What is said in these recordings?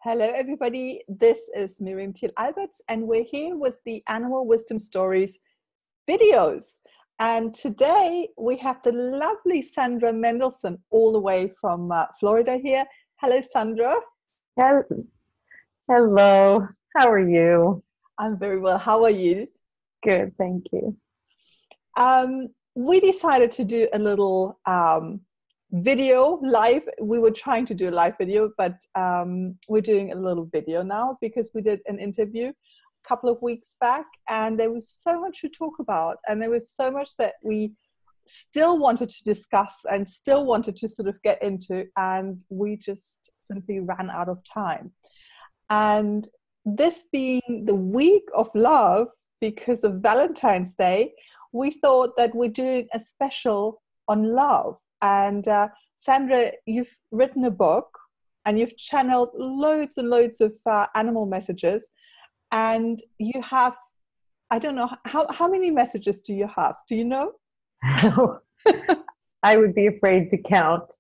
Hello, everybody. This is Miriam Thiel Alberts, and we're here with the Animal Wisdom Stories videos. And today we have the lovely Sandra Mendelson, all the way from Florida here. Hello, Sandra. Hello. How are you? I'm very well. How are you? Good, thank you. We decided to do a little video live. We were trying to do a live video, but we're doing a little video now because we did an interview a couple of weeks back, and there was so much to talk about, and there was so much that we still wanted to discuss and still wanted to sort of get into, and we just simply ran out of time. And this being the week of love because of Valentine's Day, we thought that we're doing a special on love. And Sandra, you've written a book and you've channeled loads and loads of animal messages. And you have, I don't know, how many messages do you have? Do you know? I would be afraid to count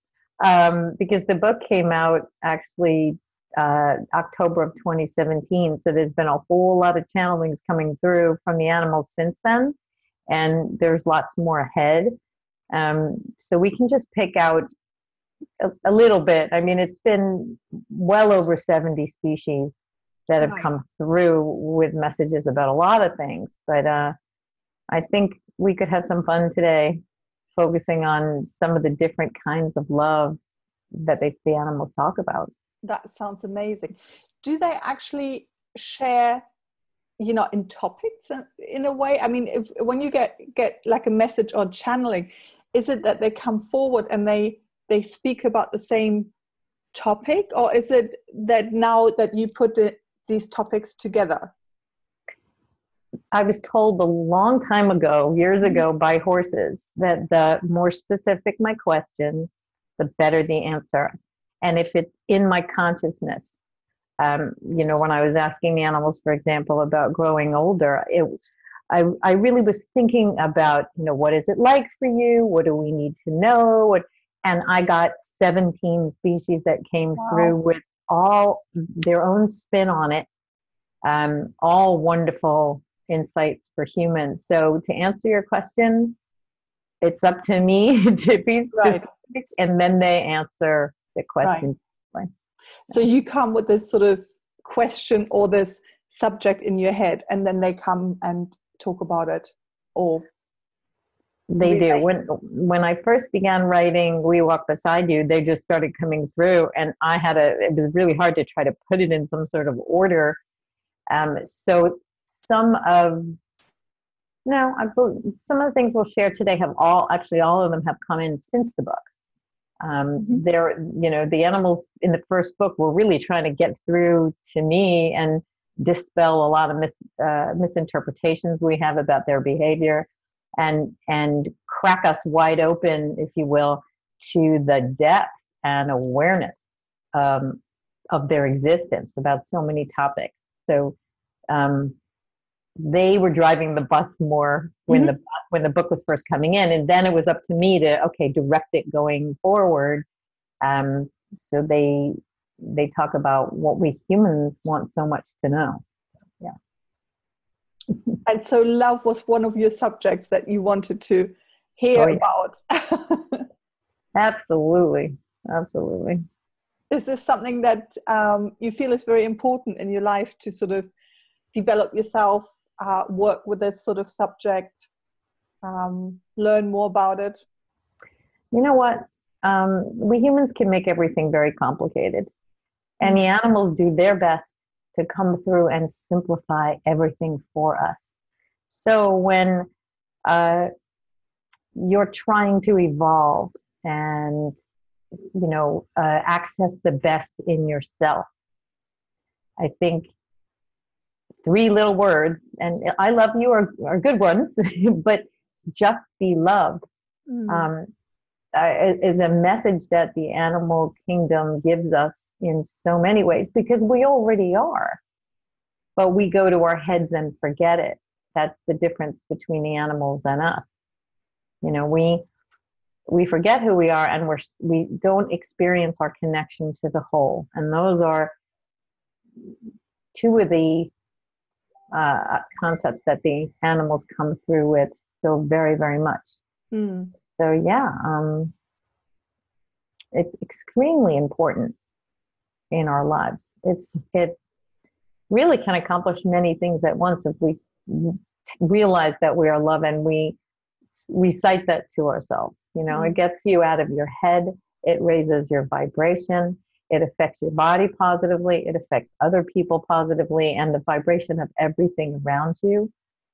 because the book came out actually October of 2017. So there's been a whole lot of channelings coming through from the animals since then. And there's lots more ahead. So we can just pick out a little bit. I mean, it's been well over 70 species that have come through with messages about a lot of things. But I think we could have some fun today focusing on some of the different kinds of love that the animals talk about. That sounds amazing. Do they actually share, you know, in topics in a way? I mean, when you get like a message or channeling, is it that they come forward and they speak about the same topic, or is it that now that you put these topics together? I was told a long time ago, years ago, by horses that the more specific my question, the better the answer. And if it's in my consciousness, you know, when I was asking the animals, for example, about growing older, I really was thinking about, you know, what is it like for you? What do we need to know? And I got 17 species that came through with all their own spin on it, all wonderful insights for humans. So to answer your question, it's up to me to be specific, and then they answer the question. Right. So you come with this sort of question or this subject in your head, and then they come and talk about it, or they do. When I first began writing We Walk Beside You, they just started coming through, and it was really hard to try to put it in some sort of order. So some of the things we'll share today have all of them have come in since the book. The animals in the first book were really trying to get through to me and dispel a lot of misinterpretations we have about their behavior, and crack us wide open, if you will, to the depth and awareness of their existence about so many topics. So they were driving the bus more when the book was first coming in, and then it was up to me to direct it going forward. So they talk about what we humans want so much to know. Yeah. And so love was one of your subjects that you wanted to hear about. Absolutely. Is this something that you feel is very important in your life to sort of develop yourself, work with this sort of subject, learn more about it? You know what? We humans can make everything very complicated. And the animals do their best to come through and simplify everything for us. So when you're trying to evolve and, access the best in yourself, I think 3 little words, and I love you are good ones, but just be loved is a message that the animal kingdom gives us in so many ways, because we already are, but we go to our heads and forget it. That's the difference between the animals and us. We forget who we are, and we don't experience our connection to the whole. And those are two of the concepts that the animals come through with so very, very much. Mm. So yeah, it's extremely important in our lives. It really can accomplish many things at once if we realize that we are love and we recite that to ourselves. You know, it gets you out of your head. It raises your vibration. It affects your body positively. It affects other people positively, and the vibration of everything around you.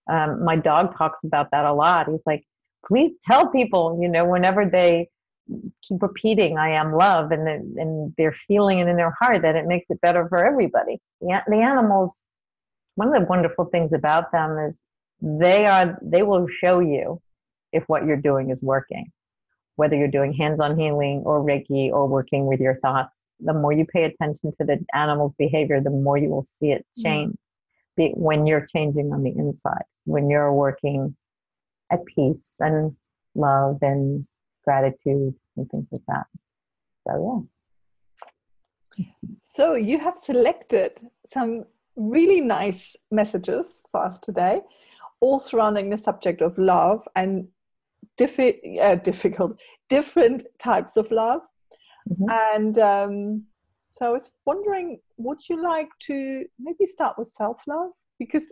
My dog talks about that a lot. He's like, please tell people, you know, whenever they keep repeating, I am love, and they're feeling it in their heart, that it makes it better for everybody. The animals, one of the wonderful things about them is they will show you if what you're doing is working, whether you're doing hands-on healing or Reiki or working with your thoughts. The more you pay attention to the animal's behavior, the more you will see it change. When you're changing on the inside, when you're working at peace and love and gratitude and things like that. So yeah. So you have selected some really nice messages for us today, all surrounding the subject of love and different types of love. And so I was wondering, would you like to maybe start with self-love? Because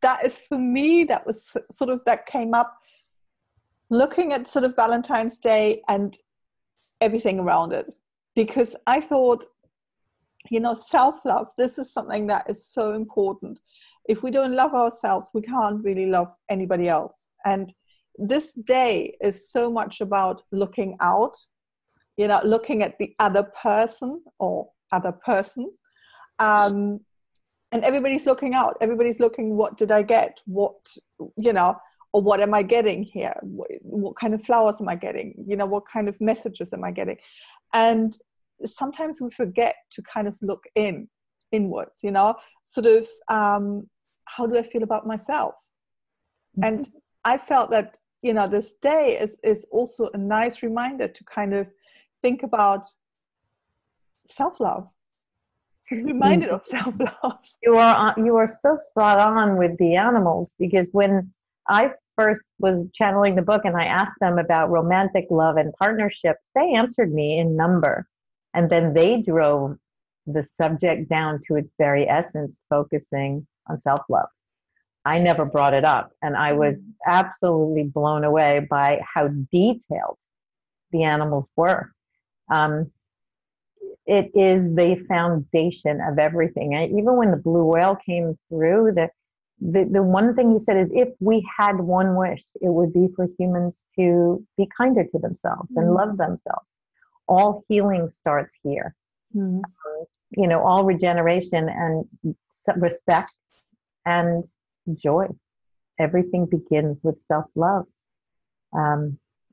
that is, for me, that was sort of, that came up looking at sort of Valentine's Day and everything around it. Because I thought, you know, self-love, this is something that is so important. If we don't love ourselves, we can't really love anybody else. And this day is so much about looking out, you know, looking at the other person or other persons. And everybody's looking out. Everybody's looking, what did I get? What, you know, or what am I getting here? What kind of flowers am I getting? You know, what kind of messages am I getting? And sometimes we forget to kind of look inwards, you know, sort of, how do I feel about myself? And I felt that, you know, this day is also a nice reminder to kind of think about self-love. Reminded of self-love. You are so spot on with the animals, because when I first was channeling the book and I asked them about romantic love and partnerships, they answered me in number. And then they drove the subject down to its very essence, focusing on self-love. I never brought it up, and I was absolutely blown away by how detailed the animals were. It is the foundation of everything. And even when the blue whale came through, the one thing he said is, if we had one wish, it would be for humans to be kinder to themselves and love themselves. All healing starts here. You know, all regeneration and respect and joy. Everything begins with self-love.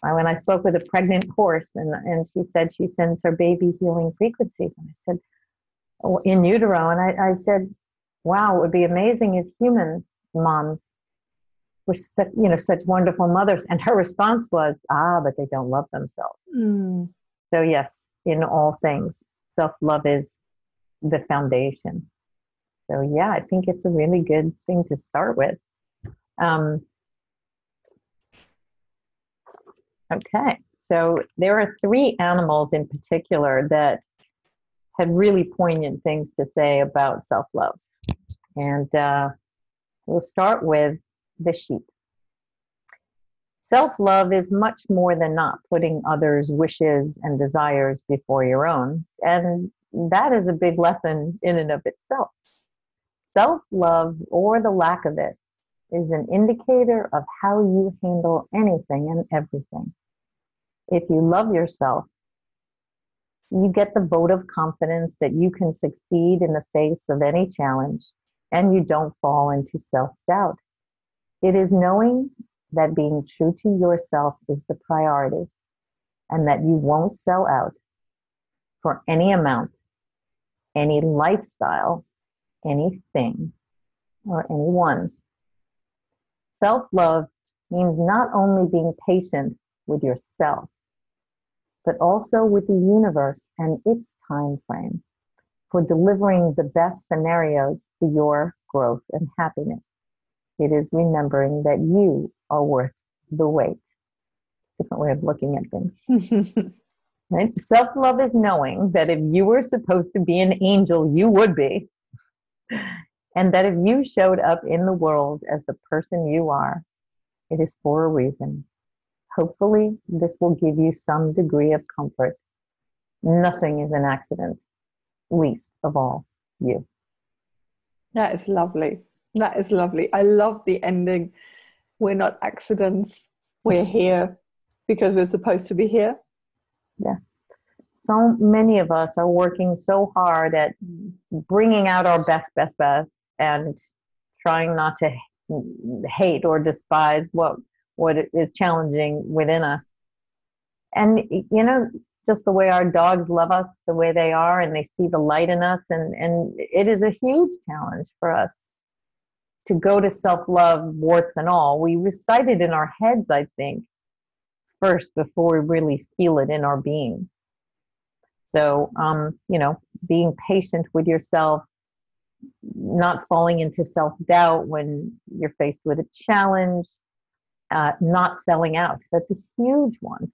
When I spoke with a pregnant horse, and she said she sends her baby healing frequencies, and I said, oh, in utero, and I said, wow, it would be amazing if human moms were such, you know, such wonderful mothers. And her response was, but they don't love themselves. So yes, in all things, self-love is the foundation. So yeah, I think it's a really good thing to start with. Okay, so there are 3 animals in particular that had really poignant things to say about self-love. And we'll start with the sheep. Self-love is much more than not putting others' wishes and desires before your own. And that is a big lesson in and of itself. Self-love, or the lack of it, is an indicator of how you handle anything and everything. If you love yourself, you get the vote of confidence that you can succeed in the face of any challenge, and you don't fall into self-doubt. It is knowing that being true to yourself is the priority, and that you won't sell out for any amount, any lifestyle, anything, or anyone. Self-love means not only being patient with yourself, but also with the universe and its time frame. for delivering the best scenarios for your growth and happiness. It is remembering that you are worth the wait. Different way of looking at things. Right? Self-love is knowing that if you were supposed to be an angel, you would be. And that if you showed up in the world as the person you are, it is for a reason. Hopefully, this will give you some degree of comfort. Nothing is an accident, least of all you. That is lovely. That is lovely. I love the ending. We're not accidents. We're here because we're supposed to be here. Yeah. So many of us are working so hard at bringing out our best, and trying not to hate or despise what is challenging within us. And, just the way our dogs love us the way they are, and they see the light in us. And it is a huge challenge for us to go to self-love, warts and all. We recite it in our heads, I think, first before we really feel it in our being. So, being patient with yourself, not falling into self-doubt when you're faced with a challenge, not selling out. That's a huge one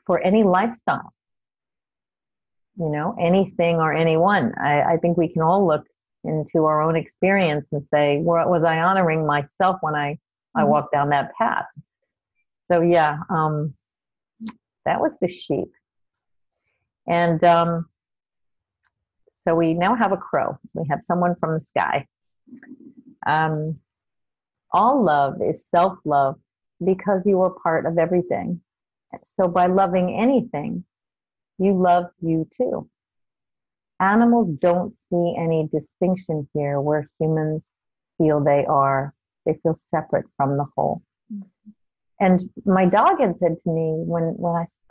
for any lifestyle, anything or anyone. I think we can all look into our own experience and say, was I honoring myself when I walked down that path? So yeah, that was the sheep. And so we now have a crow. We have someone from the sky. All love is self-love because you are part of everything. So by loving anything, you love you too. Animals don't see any distinction here where humans feel they feel separate from the whole. Mm-hmm. And my dog had said to me when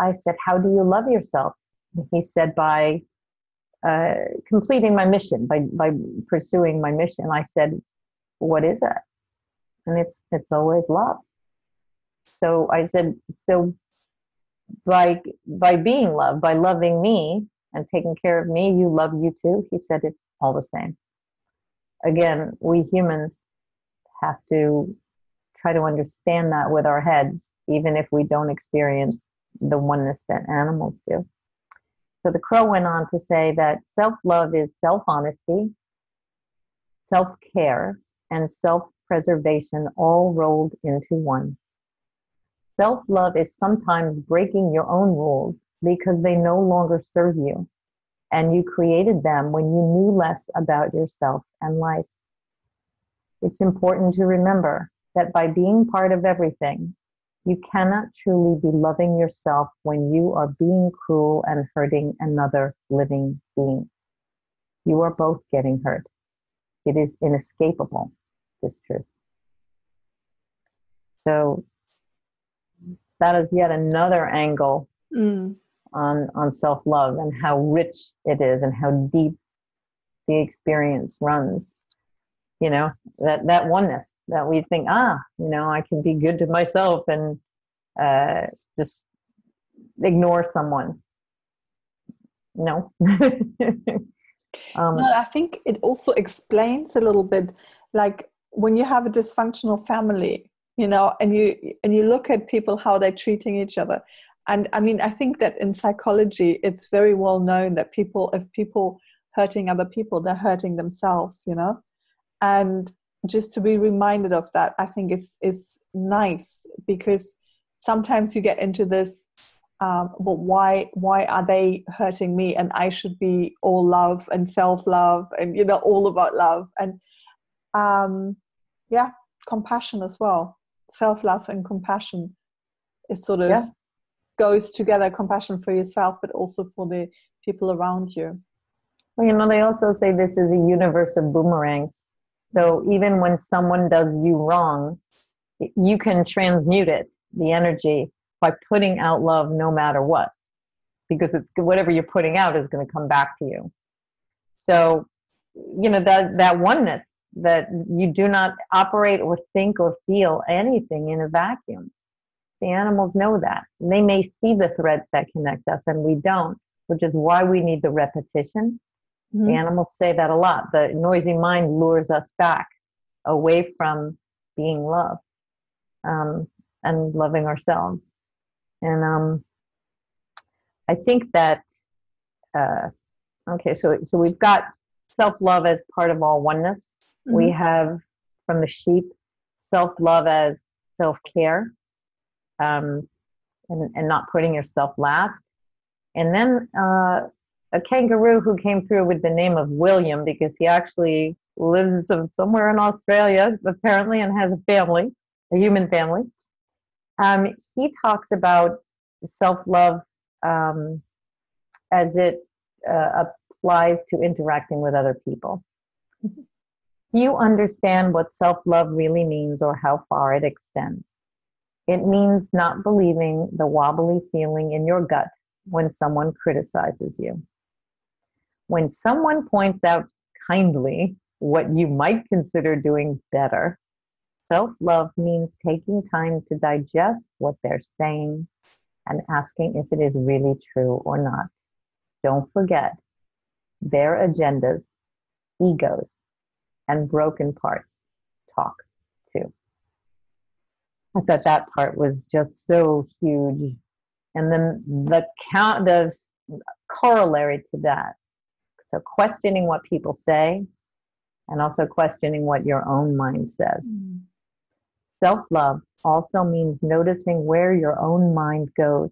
I said, how do you love yourself? He said, by completing my mission, by pursuing my mission. I said, what is it? And it's always love. So I said, so by being loved, by loving me and taking care of me, you love you too? He said, it's all the same. Again, we humans have to try to understand that with our heads, even if we don't experience the oneness that animals do. So the crow went on to say that self-love is self-honesty, self-care, and self-preservation all rolled into one. Self-love is sometimes breaking your own rules because they no longer serve you, and you created them when you knew less about yourself and life. It's important to remember that by being part of everything, you cannot truly be loving yourself when you are being cruel and hurting another living being. You are both getting hurt. It is inescapable, this truth. So that is yet another angle on self-love and how rich it is and how deep the experience runs. That oneness that we think, I can be good to myself and just ignore someone. No. No, I think it also explains a little bit, like when you have a dysfunctional family, and you look at people, how they're treating each other. And I mean, I think that in psychology, it's very well known that if people hurting other people, they're hurting themselves, And just to be reminded of that, I think is nice, because sometimes you get into this, but why are they hurting me? And I should be all love and self-love and, all about love. And compassion as well. Self-love and compassion is sort of goes together, compassion for yourself, but also for the people around you. Well, they also say this is a universe of boomerangs. So even when someone does you wrong, you can transmute it, the energy, by putting out love no matter what, because it's whatever you're putting out is going to come back to you. So, that oneness, that you do not operate or think or feel anything in a vacuum. The animals know that. They may see the threads that connect us and we don't, which is why we need the repetition The animals say that a lot. The noisy mind lures us back away from being love, and loving ourselves. And I think that, okay, so we've got self-love as part of all oneness. We have, from the sheep, self-love as self-care, and not putting yourself last. And then a kangaroo who came through with the name of William, because he actually lives somewhere in Australia, apparently, and has a family, a human family. He talks about self-love as it applies to interacting with other people. Do you understand what self-love really means or how far it extends? It means not believing the wobbly feeling in your gut when someone criticizes you. When someone points out kindly what you might consider doing better, self-love means taking time to digest what they're saying and asking if it is really true or not. Don't forget, their agendas, egos, and broken parts talk too. I thought that part was just so huge. And then the corollary to that, so questioning what people say and also questioning what your own mind says. Self-love also means noticing where your own mind goes,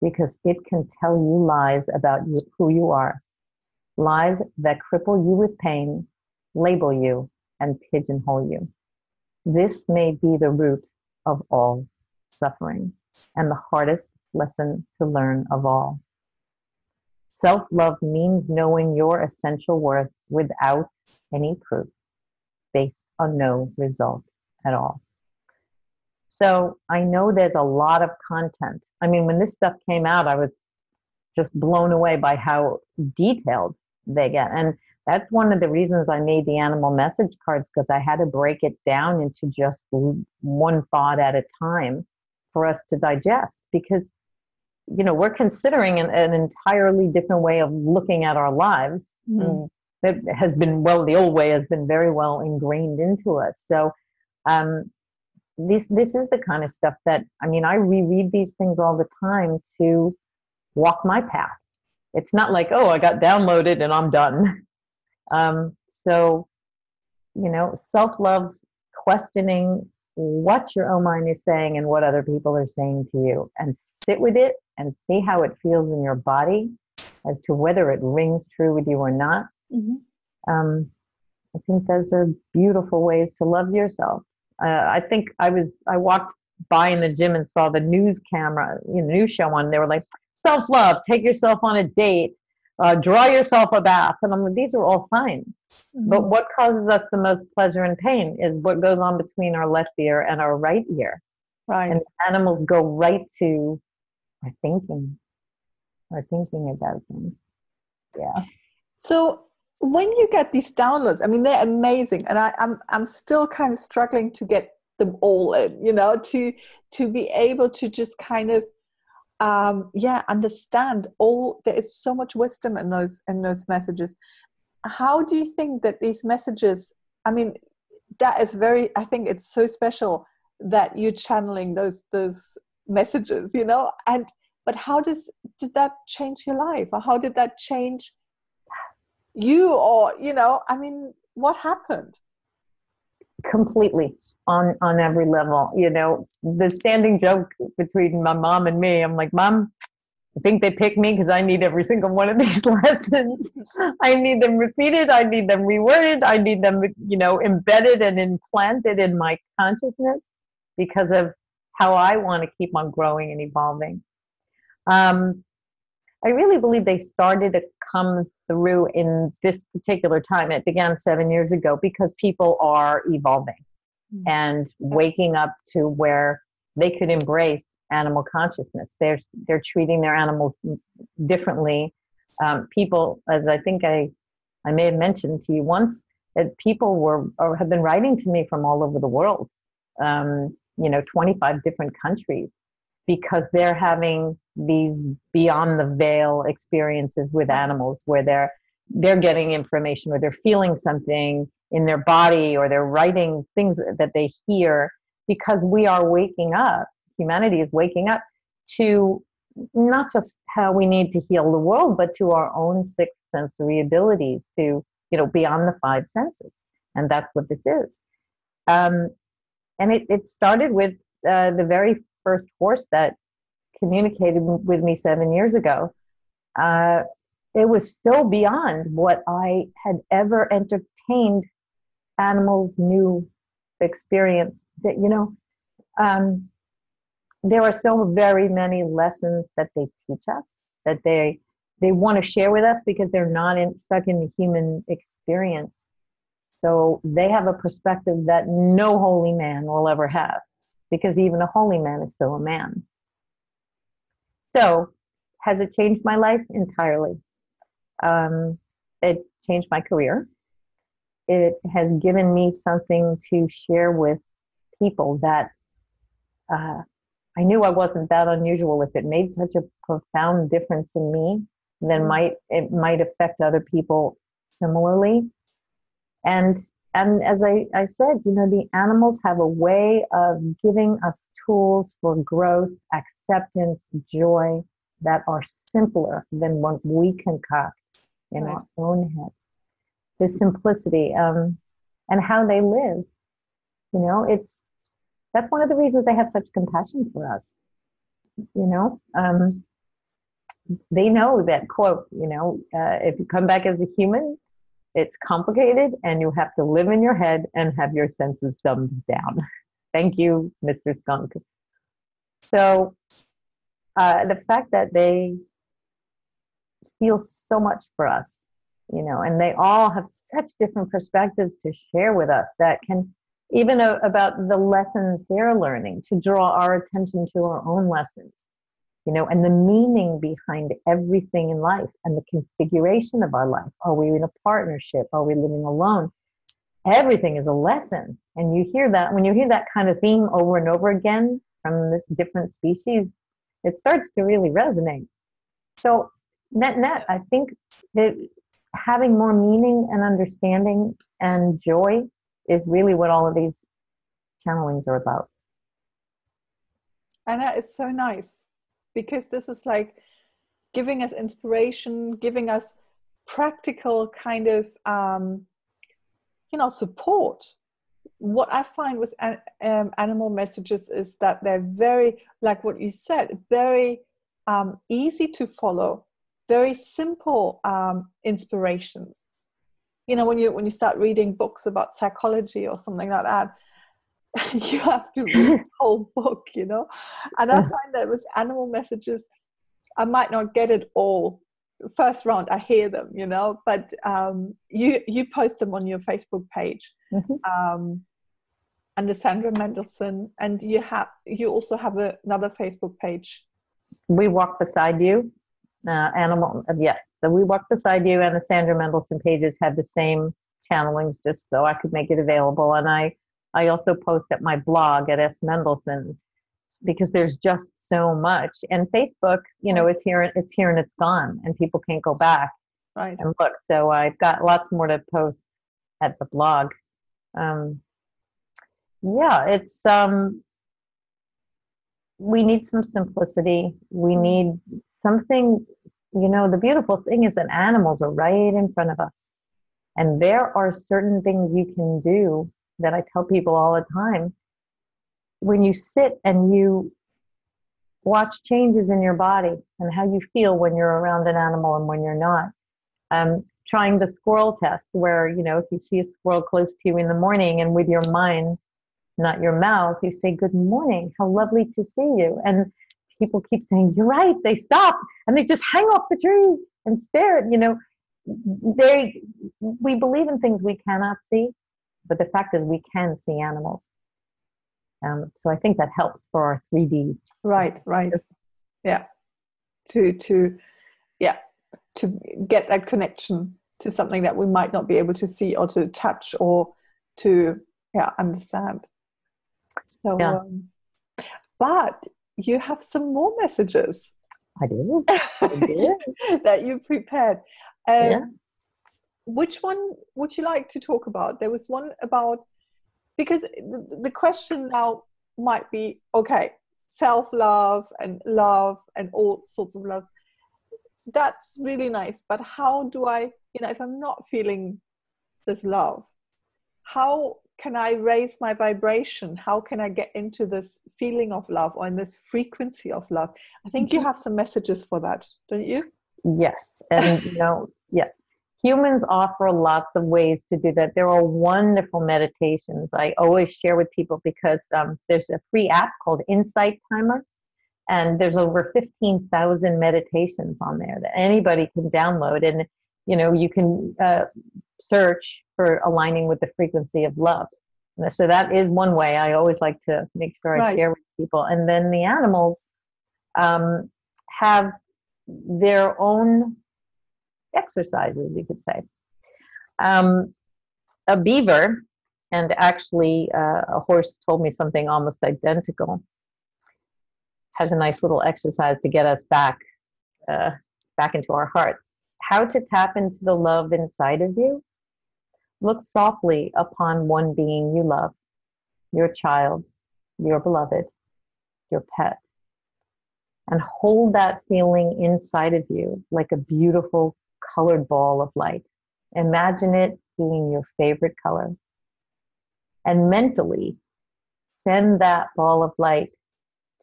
because it can tell you lies about you, who you are, lies that cripple you with pain, label you, and pigeonhole you. This may be the root of all suffering and the hardest lesson to learn of all. Self-love means knowing your essential worth without any proof, based on no result at all. So I know there's a lot of content. I mean, when this stuff came out, I was just blown away by how detailed they get. And that's one of the reasons I made the animal message cards, because I had to break it down into just one thought at a time for us to digest. Because, you know, we're considering an entirely different way of looking at our lives. That has been, well, the old way has been very well ingrained into us. So this is the kind of stuff that, I mean, I reread these things all the time to walk my path. It's not like, oh, I got downloaded and I'm done. So, you know, self-love, questioning what your own mind is saying and what other people are saying to you, and sit with it and see how it feels in your body as to whether it rings true with you or not. I think those are beautiful ways to love yourself. I think I walked by in the gym and saw the news camera, you know, news show on. They were like, self-love, take yourself on a date, draw yourself a bath. And I'm like, these are all fine. But what causes us the most pleasure and pain is what goes on between our left ear and our right ear. Right. And animals go right to our thinking about things. Yeah. So when you get these downloads, I mean, they're amazing, and I'm still kind of struggling to get them all in, you know, to be able to just kind of understand all. There is so much wisdom in those messages. How do you think that these messages, I mean, that is very, I think it's so special that you're channeling those messages, you know, but how did that change your life, or how did that change you, or, you know, I mean, what happened? Completely, on every level. You know, the standing joke between my mom and me, I'm like, Mom, I think they picked me because I need every single one of these lessons. I need them repeated. I need them reworded. I need them, you know, embedded and implanted in my consciousness because of how I want to keep on growing and evolving. I really believe they started to come through in this particular time. It began 7 years ago because people are evolving and waking up to where they could embrace animal consciousness. They're treating their animals differently. People, as I think I may have mentioned to you once, that people have been writing to me from all over the world, 25 different countries, because they're having these beyond the veil experiences with animals where they're they're getting information or they're feeling something in their body or they're writing things that they hear, because we are waking up, humanity is waking up to not just how we need to heal the world, but to our own sixth sensory abilities to, beyond the five senses. And that's what this is. And it started with the very first horse that communicated with me 7 years ago. It was so beyond what I had ever entertained animals knew experience that, there are so very many lessons that they teach us that they want to share with us because they're not stuck in the human experience. So they have a perspective that no holy man will ever have, because even a holy man is still a man. So has it changed my life? Entirely. It changed my career. It has given me something to share with people that I knew I wasn't that unusual. If it made such a profound difference in me, then it might affect other people similarly. And as I said, the animals have a way of giving us tools for growth, acceptance, joy that are simpler than what we concoct in our own heads. The simplicity and how they live. That's one of the reasons they have such compassion for us. They know that, quote, if you come back as a human, it's complicated and you have to live in your head and have your senses dumbed down. Thank you, Mr. Skunk. So the fact that they feel so much for us, and they all have such different perspectives to share with us that can, even about the lessons they're learning, to draw our attention to our own lessons, and the meaning behind everything in life and the configuration of our life. Are we in a partnership? Are we living alone? Everything is a lesson. And you hear that, when you hear that kind of theme over and over again from the different species, it starts to really resonate. So net, I think that having more meaning and understanding and joy is really what all of these channelings are about. And that is so nice, because this is like giving us inspiration, giving us practical kind of, support. What I find with animal messages is that they're very, like what you said, very easy to follow, very simple inspirations. When you start reading books about psychology or something like that, you have to read the whole book, and I find that with animal messages, I might not get it all. First round, I hear them, but you post them on your Facebook page, and the Sandra Mendelson, and you also have another Facebook page. We Walk Beside You. Yes, the We Walk Beside You and the Sandra Mendelson pages have the same channelings, just so I could make it available. And I also post at my blog at S. Mendelson, because there's just so much. And Facebook, it's here and it's gone, and people can't go back and look. So I've got lots more to post at the blog. It's we need some simplicity. We need something, the beautiful thing is that animals are right in front of us. And there are certain things you can do that I tell people all the time. When you sit and you watch changes in your body and how you feel when you're around an animal and when you're not. Trying the squirrel test, where, if you see a squirrel close to you in the morning and with your mind, not your mouth, you say, "Good morning, how lovely to see you." And people keep saying, "You're right." They stop and they just hang off the tree and stare at, we believe in things we cannot see, but the fact is we can see animals. So I think that helps for our 3D. Right. Yeah. To get that connection to something that we might not be able to see or to touch or to understand. So, but you have some more messages. I do. That you prepared. which one would you like to talk about? There was one about, because the question now might be, okay, self-love and love and all sorts of loves. That's really nice. But how do I, if I'm not feeling this love, how can I raise my vibration? How can I get into this feeling of love or in this frequency of love? I think you have some messages for that, don't you? Yes. And, yeah, humans offer lots of ways to do that. There are wonderful meditations I always share with people because there's a free app called Insight Timer. And there's over 15,000 meditations on there that anybody can download. And, you can search for aligning with the frequency of love. And so that is one way I always like to make sure I share with people. And then the animals have their own exercises, you could say. A beaver, and actually a horse told me something almost identical, has a nice little exercise to get us back into our hearts. How to tap into the love inside of you? Look softly upon one being you love, your child, your beloved, your pet, and hold that feeling inside of you like a beautiful colored ball of light. Imagine it being your favorite color. And mentally send that ball of light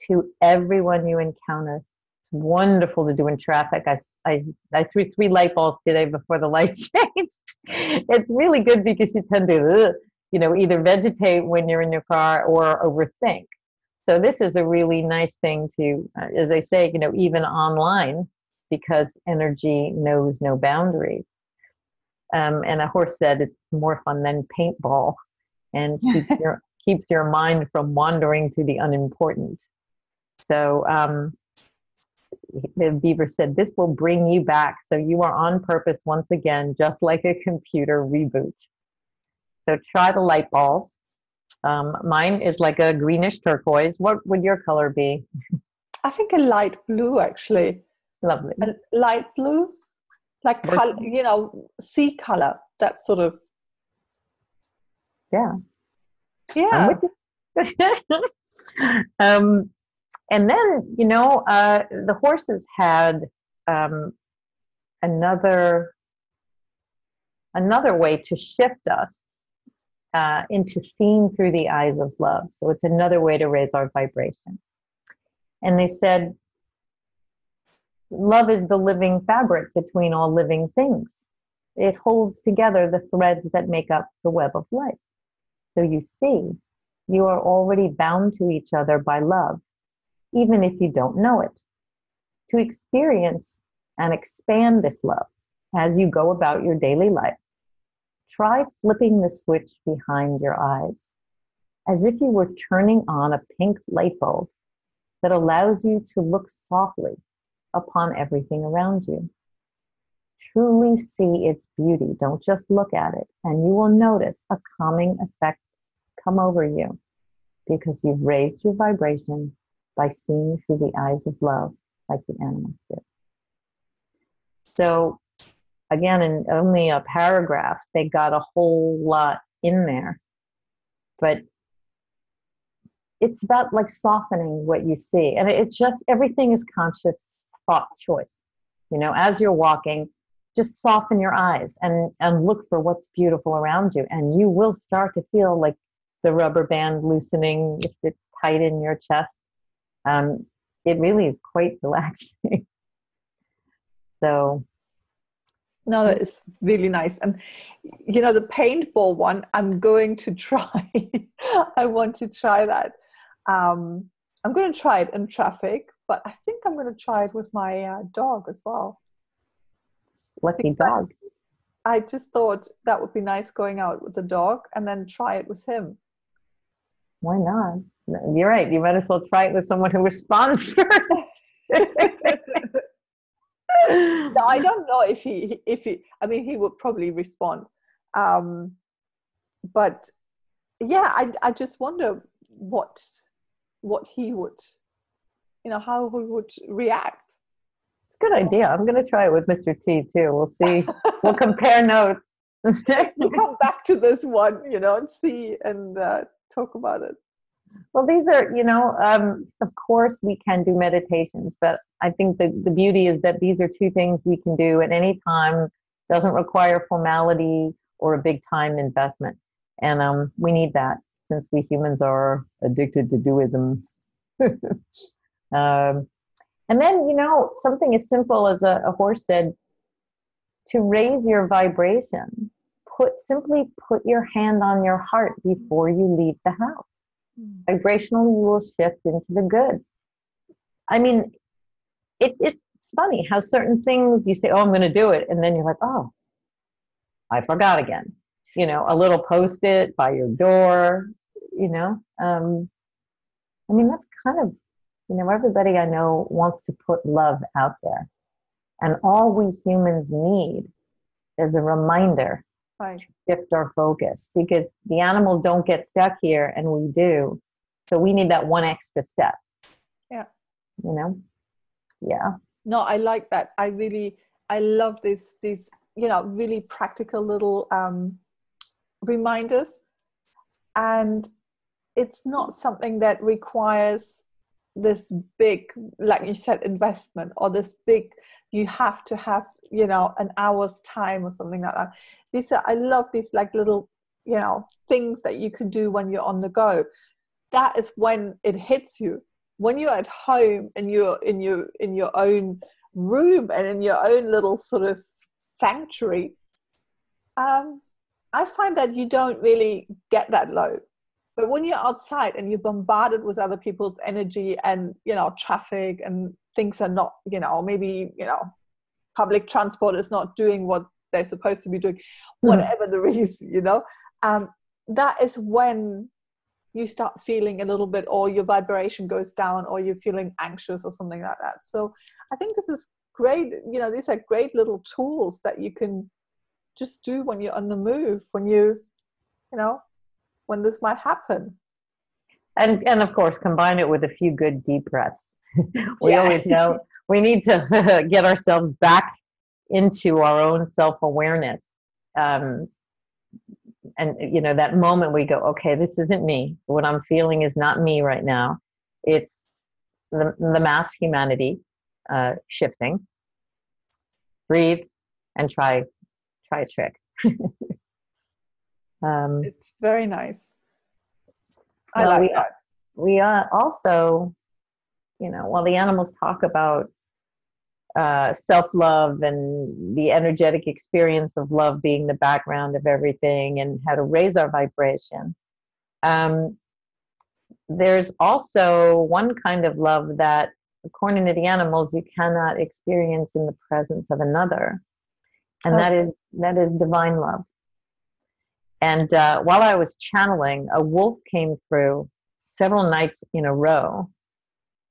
to everyone you encounter. It's wonderful to do in traffic. I threw 3 light bulbs today before the light changed. It's really good because you tend to, either vegetate when you're in your car or overthink. So this is a really nice thing to, as I say, even online, because energy knows no boundaries. And a horse said it's more fun than paintball, and keeps your mind from wandering to the unimportant. So the beaver said, this will bring you back. So you are on purpose once again, just like a computer reboot. So try the light balls. Mine is like a greenish turquoise. What would your color be? I think a light blue, actually. Lovely. A light blue, like color, sea color, that sort of. Yeah. Yeah. And then, the horses had another way to shift us into seeing through the eyes of love. So it's another way to raise our vibration. And they said, love is the living fabric between all living things. It holds together the threads that make up the web of life. So you see, you are already bound to each other by love, even if you don't know it. To experience and expand this love as you go about your daily life, try flipping the switch behind your eyes, as if you were turning on a pink light bulb that allows you to look softly upon everything around you. Truly see its beauty. Don't just look at it, and you will notice a calming effect come over you because you've raised your vibration by seeing through the eyes of love like the animals do. So again, in only a paragraph, they got a whole lot in there. But it's about like softening what you see. And it's just, everything is conscious thought choice. As you're walking, just soften your eyes and look for what's beautiful around you. And you will start to feel like the rubber band loosening if it's tight in your chest. It really is quite relaxing. So. No, that is really nice. And, the paintball one, I'm going to try. I want to try that. I'm going to try it in traffic, but I think I'm going to try it with my dog as well. Lucky dog. I just thought that would be nice, going out with the dog and then try it with him. Why not? You're right. You might as well try it with someone who responds first. No, I don't know if he, he would probably respond. But yeah, I just wonder what he would, how he would react. Good idea. I'm going to try it with Mr. T too. We'll see. We'll compare notes. You come back to this one, and see and talk about it. Well, these are, of course we can do meditations, but I think the beauty is that these are two things we can do at any time, doesn't require formality or a big time investment. And we need that since we humans are addicted to doism. And then, something as simple as a horse said, to raise your vibration, simply put your hand on your heart before you leave the house. Vibrationally, you will shift into the good. I mean, it's funny how certain things you say, oh, I'm going to do it. And then you're like, oh, I forgot again. A little Post-it by your door, I mean, that's kind of, everybody I know wants to put love out there. And all we humans need is a reminder right. to shift our focus, because the animals don't get stuck here and we do. So we need that one extra step. Yeah. Yeah. No, I like that. I love these, really practical little reminders. And it's not something that requires this big, like you said, investment, or this big, you have to have, an hour's time or something like that. I love these like little, things that you can do when you're on the go. That is when it hits you. When you're at home and you're in your own room and in your own little sort of sanctuary, I find that you don't really get that load. But when you're outside and you're bombarded with other people's energy and, traffic, and things are not, maybe, public transport is not doing what they're supposed to be doing, whatever the reason, that is when you start feeling a little bit, or your vibration goes down, or you're feeling anxious or something like that. So I think this is great. These are great little tools that you can just do when you're on the move, when when this might happen. And of course, combine it with a few good deep breaths. We always know we need to get ourselves back into our own self-awareness. And, that moment we go, okay, this isn't me. What I'm feeling is not me right now. It's the mass humanity shifting. Breathe and try a trick. It's very nice. I like that. We also, while the animals talk about self-love and the energetic experience of love being the background of everything and how to raise our vibration, there's also one kind of love that, according to the animals, you cannot experience in the presence of another, and that is divine love. And while I was channeling, a wolf came through several nights in a row.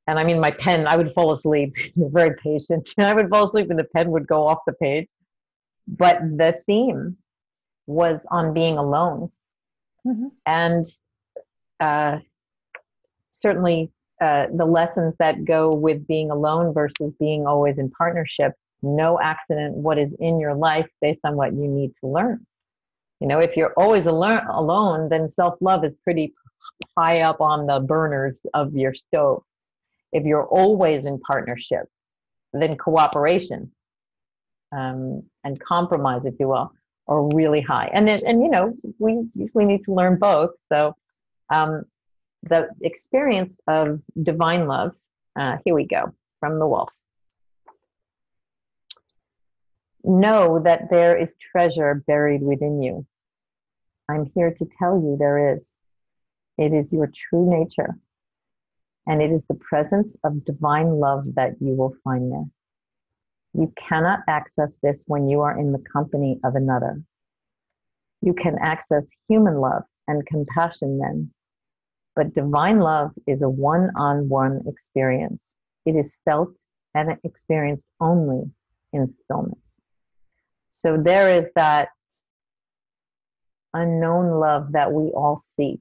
And I mean, my pen, I would fall asleep. Very patient. I would fall asleep and the pen would go off the page. But the theme was on being alone. Mm-hmm. And certainly the lessons that go with being alone versus being always in partnership. No accident what is in your life based on what you need to learn. If you're always alone, then self-love is pretty high up on the burners of your stove. If you're always in partnership, then cooperation and compromise, if you will, are really high. And we usually need to learn both. So the experience of divine love, here we go, from the wolf. Know that there is treasure buried within you. I'm here to tell you there is. It is your true nature. And it is the presence of divine love that you will find there. You cannot access this when you are in the company of another. You can access human love and compassion then. But divine love is a one-on-one experience. It is felt and experienced only in stillness. So there is that unknown love that we all seek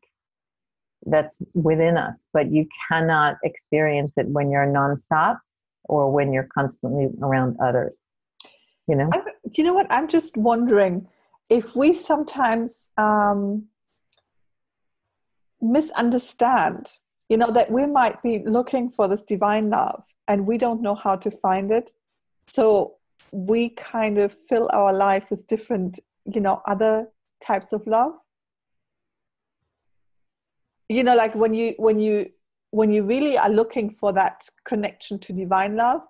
that's within us, but you cannot experience it when you're nonstop or when you're constantly around others. You know what? I'm just wondering, if we sometimes misunderstand, that we might be looking for this divine love and we don't know how to find it. So we kind of fill our life with different, other types of love. Like when you really are looking for that connection to divine love,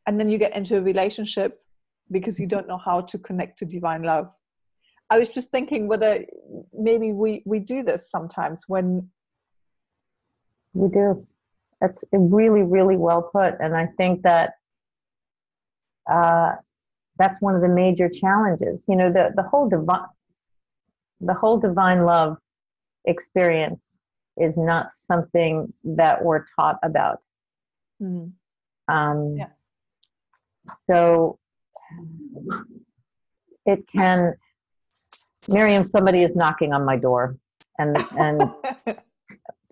and then you get into a relationship because you don't know how to connect to divine love. I was just thinking whether maybe we do this sometimes when... We do. That's really, really well put. And I think that that's one of the major challenges. The whole divine love experience is not something that we're taught about. Yeah. So it can... Miriam, somebody is knocking on my door, and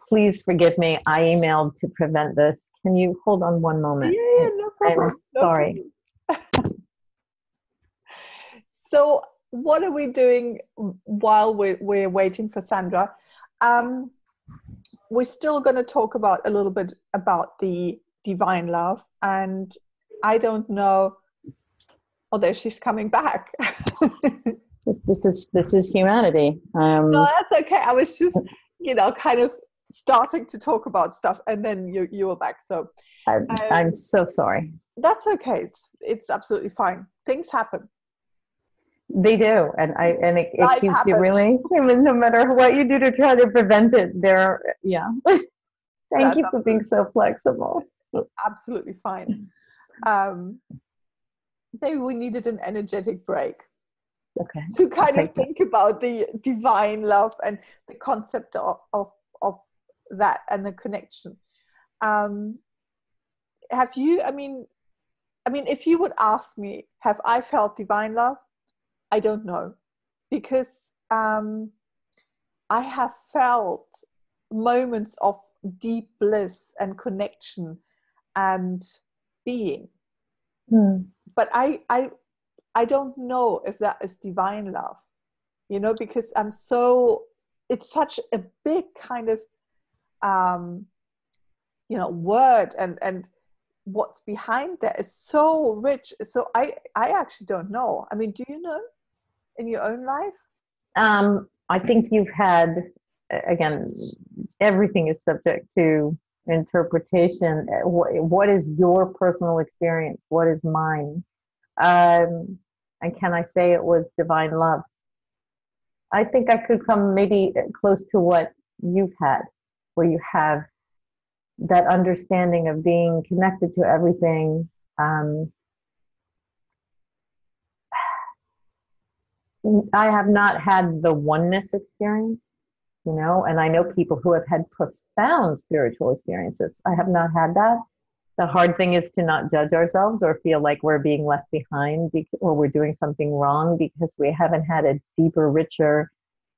please forgive me. I emailed to prevent this. Can you hold on one moment? Yeah, no problem. I'm sorry. So what are we doing while we're waiting for Sandra? We're still going to talk a little bit about the divine love, and I don't know. Oh, there she's coming back. This is humanity. No, that's okay. I was just, kind of starting to talk about stuff, and then you were back. So I'm so sorry. That's okay. It's absolutely fine. Things happen. They do, and it keeps happens. you really. No matter what you do to try to prevent it, yeah. Thank you for being so flexible. Absolutely fine. Maybe we needed an energetic break. Okay. To kind of think about the divine love and the concept of that and the connection. Have you? I mean, if you would ask me, have I felt divine love? I don't know, because I have felt moments of deep bliss and connection and being, but I don't know if that is divine love, because it's such a big kind of, word, and what's behind that is so rich. So I actually don't know. I mean, do you know in your own life? I think you've had, again, everything is subject to interpretation. What is your personal experience? What is mine? And can I say it was divine love? I think I could come maybe close to what you've had, where you have that understanding of being connected to everything. I have not had the oneness experience, and I know people who have had profound spiritual experiences. I have not had that. The hard thing is to not judge ourselves or feel like we're being left behind or we're doing something wrong because we haven't had a deeper, richer,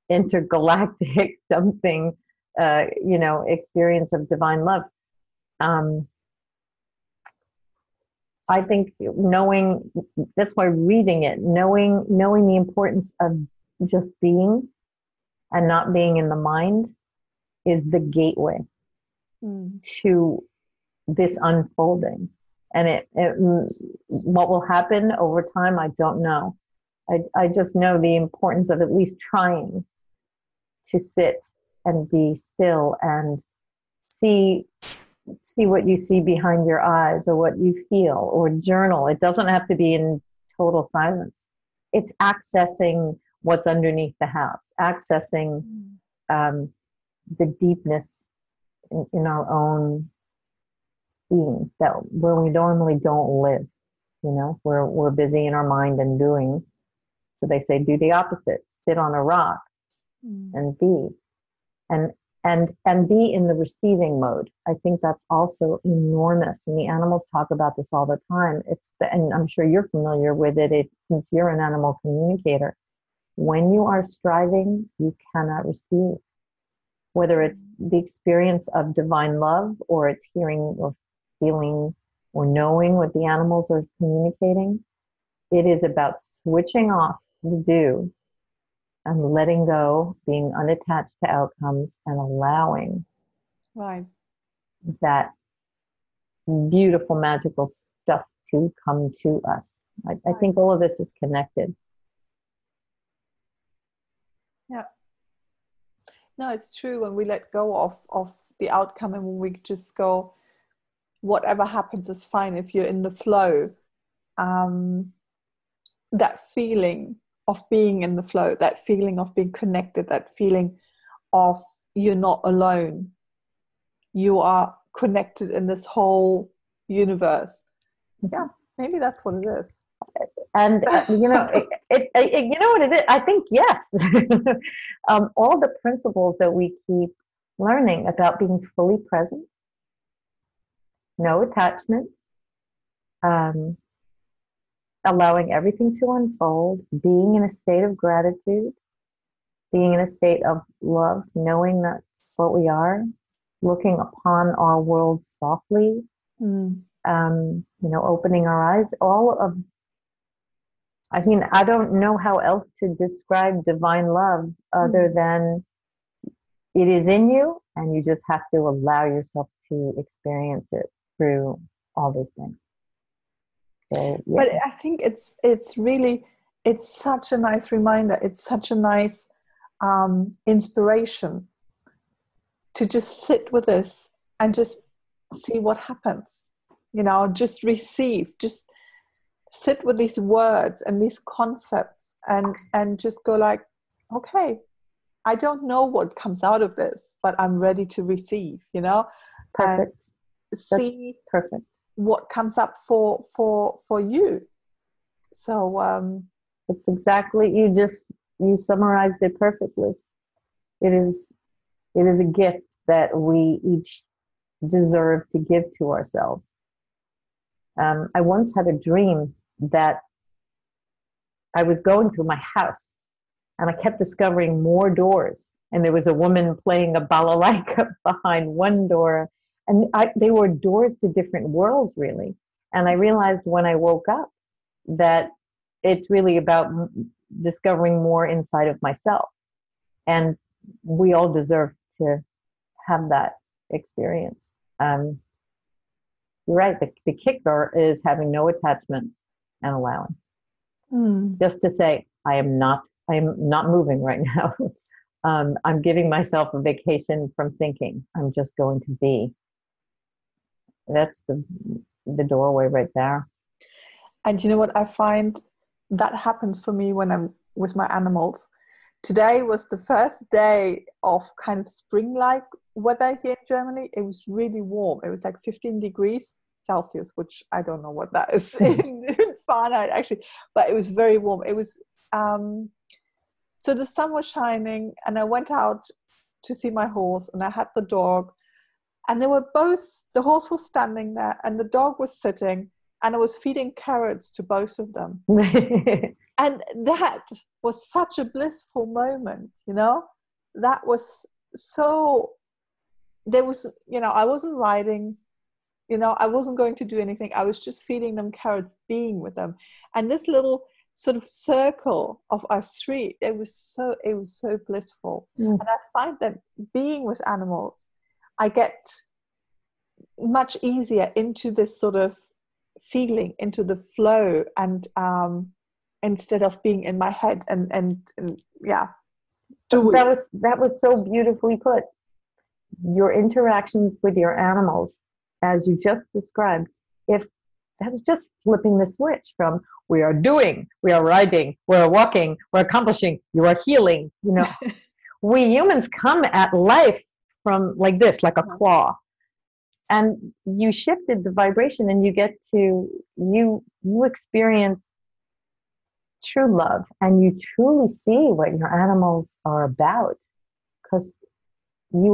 intergalactic something, experience of divine love. I think knowing, that's why reading it, knowing the importance of just being and not being in the mind is the gateway to this unfolding. And what will happen over time, I don't know. I just know the importance of at least trying to sit and be still and see what you see behind your eyes, or what you feel, or journal. It doesn't have to be in total silence. It's accessing what's underneath the house, accessing the deepness in our own being, that where we normally don't live. We're busy in our mind and doing. So they say, do the opposite, sit on a rock and be. And be in the receiving mode. I think that's also enormous. And the animals talk about this all the time. And I'm sure you're familiar with it since you're an animal communicator. When you are striving, you cannot receive. Whether it's the experience of divine love, or it's hearing or feeling or knowing what the animals are communicating, it is about switching off the do and letting go, being unattached to outcomes, and allowing Right. that beautiful, magical stuff to come to us. I think all of this is connected. Yeah. No, it's true. When we let go of the outcome and when we just go, whatever happens is fine. If you're in the flow, that feeling of being in the flow, that feeling of being connected, that feeling of you're not alone, you are connected in this whole universe. Yeah, maybe that's what it is. And you know, you know what it is? I think yes. All the principles that we keep learning about being fully present, no attachment, allowing everything to unfold, being in a state of gratitude, being in a state of love, knowing that's what we are, looking upon our world softly, you know, opening our eyes, I mean, I don't know how else to describe divine love other than it is in you, and you just have to allow yourself to experience it through all these things. So, yeah. But I think it's really, it's such a nice reminder. It's such a nice inspiration to just sit with this and just see what happens. You know, just receive, just sit with these words and these concepts and just go like, okay, I don't know what comes out of this, but I'm ready to receive, you know. Perfect. And see perfect. what comes up for you. So it's exactly, you summarized it perfectly. It is a gift that we each deserve to give to ourselves. I once had a dream that I was going through my house and I kept discovering more doors, and there was a woman playing a balalaika behind one door, and they were doors to different worlds, really. And I realized when I woke up that it's really about discovering more inside of myself, and we all deserve to have that experience. You're right. The kicker is having no attachment and allowing. Just to say, I am not moving right now. I'm giving myself a vacation from thinking. I'm just going to be. That's the doorway right there. And you know what I find that happens for me when I'm with my animals. Today was the first day of kind of spring-like weather here in Germany. It was really warm. It was like 15 degrees Celsius, which I don't know what that is in Fahrenheit actually, but it was very warm. It was so the sun was shining, and I went out to see my horse, and I had the dog, and they were both, the horse was standing there and the dog was sitting, and I was feeding carrots to both of them. And that was such a blissful moment, you know. That was so, there was, you know, I wasn't riding, you know, I wasn't going to do anything. I was just feeding them carrots, being with them. And this little sort of circle of us three, it was so blissful. And I find that being with animals, I get much easier into this sort of feeling, into the flow, and instead of being in my head and yeah. That was so beautifully put. Your interactions with your animals, as you just described, if that was just flipping the switch from we are doing, we are riding, we're walking, we're accomplishing, you are healing, you know. We humans come at life from like this, like a claw. And you shifted the vibration, and you get to, you experience true love, and you truly see what your animals are about, because you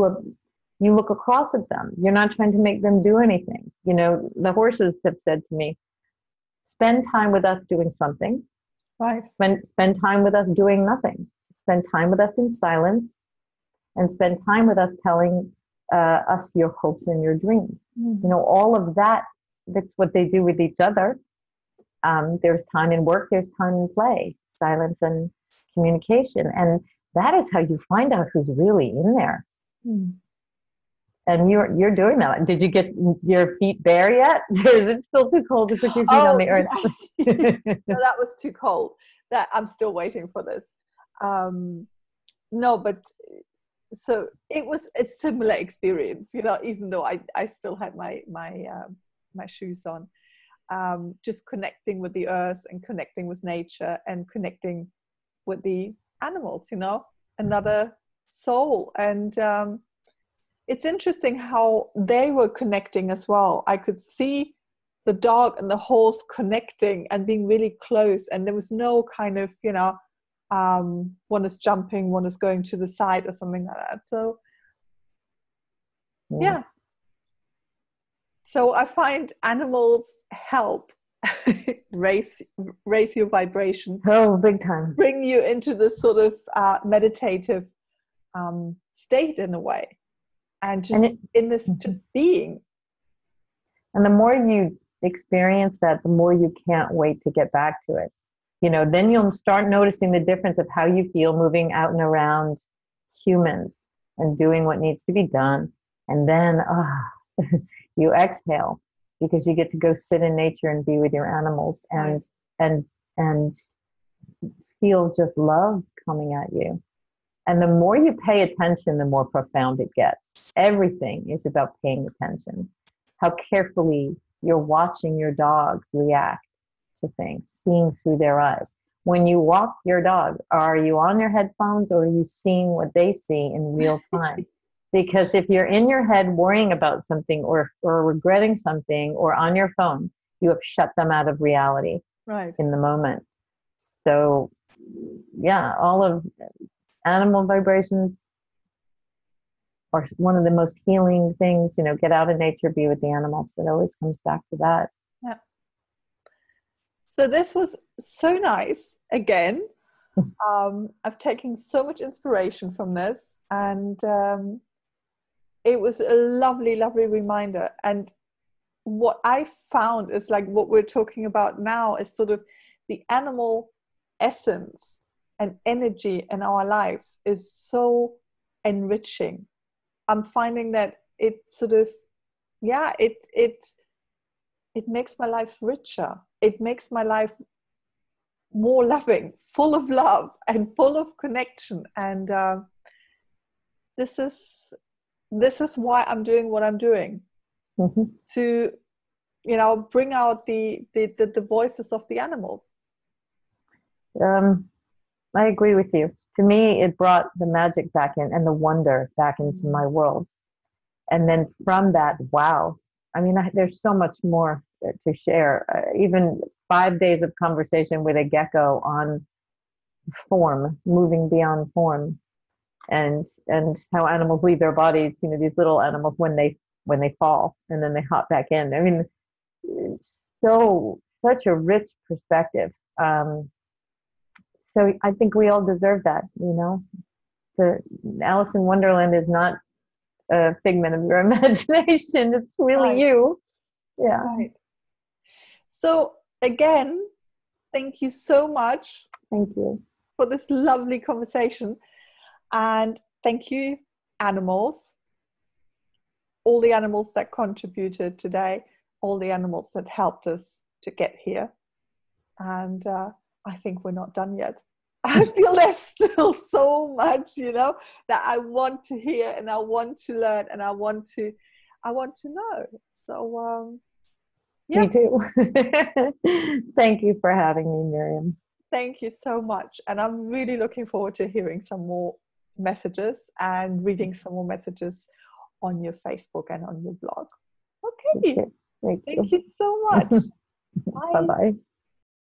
look across at them. You're not trying to make them do anything. You know, the horses have said to me, spend time with us doing something. Right. Spend time with us doing nothing. Spend time with us in silence, and spend time with us telling us your hopes and your dreams. You know, all of that, that's what they do with each other. There's time in work, there's time in play, silence and communication. And that is how you find out who's really in there. And you're doing that. Did you get your feet bare yet? Is it still too cold to put your feet on the earth? No, that was too cold. That I'm still waiting for this. No, but so it was a similar experience, you know, even though I still had my shoes on. Just connecting with the earth and connecting with nature and connecting with the animals, you know, another soul. And it's interesting how they were connecting as well. I could see the dog and the horse connecting and being really close, and there was no kind of, you know, one is jumping, one is going to the side or something like that. So yeah. So I find animals help raise your vibration. Oh, big time. Bring you into this sort of meditative state in a way. And just in this just being. And the more you experience that, the more you can't wait to get back to it. You know, then you'll start noticing the difference of how you feel moving out and around humans and doing what needs to be done. And then you exhale because you get to go sit in nature and be with your animals and feel just love coming at you. And the more you pay attention, the more profound it gets. Everything is about paying attention. How carefully you're watching your dog react to things, seeing through their eyes. When you walk your dog, are you on your headphones or are you seeing what they see in real time? Because if you're in your head worrying about something or regretting something or on your phone, you have shut them out of reality in the moment. So yeah, all of animal vibrations are one of the most healing things, you know, get out in nature, be with the animals. It always comes back to that. Yeah. So this was so nice again. I've taken so much inspiration from this, and it was a lovely, lovely reminder. And what I found is like what we're talking about now is sort of the animal essence and energy in our lives is so enriching. I'm finding that it sort of, it makes my life richer. It makes my life more loving, full of love and full of connection. And this is why I'm doing what I'm doing, to, you know, bring out the voices of the animals. I agree with you. To me, it brought the magic back in and the wonder back into my world. And then from that, wow. I mean, there's so much more to share. Even 5 days of conversation with a gecko on form, moving beyond form, and how animals leave their bodies, you know, these little animals when they fall and then they hop back in. I mean, such a rich perspective. So I think we all deserve that, you know. The Alice in Wonderland is not a figment of your imagination. It's really you. Yeah. Right. So again, thank you so much. Thank you for this lovely conversation. And thank you, animals, all the animals that contributed today, all the animals that helped us to get here. And I think we're not done yet. I feel there's still so much, you know, that I want to hear and I want to learn and I want to know. So, yeah. Me too. Thank you for having me, Miriam. Thank you so much. And I'm really looking forward to hearing some more messages and reading some more messages on your Facebook and on your blog. Okay. Thank you so much. Bye-bye.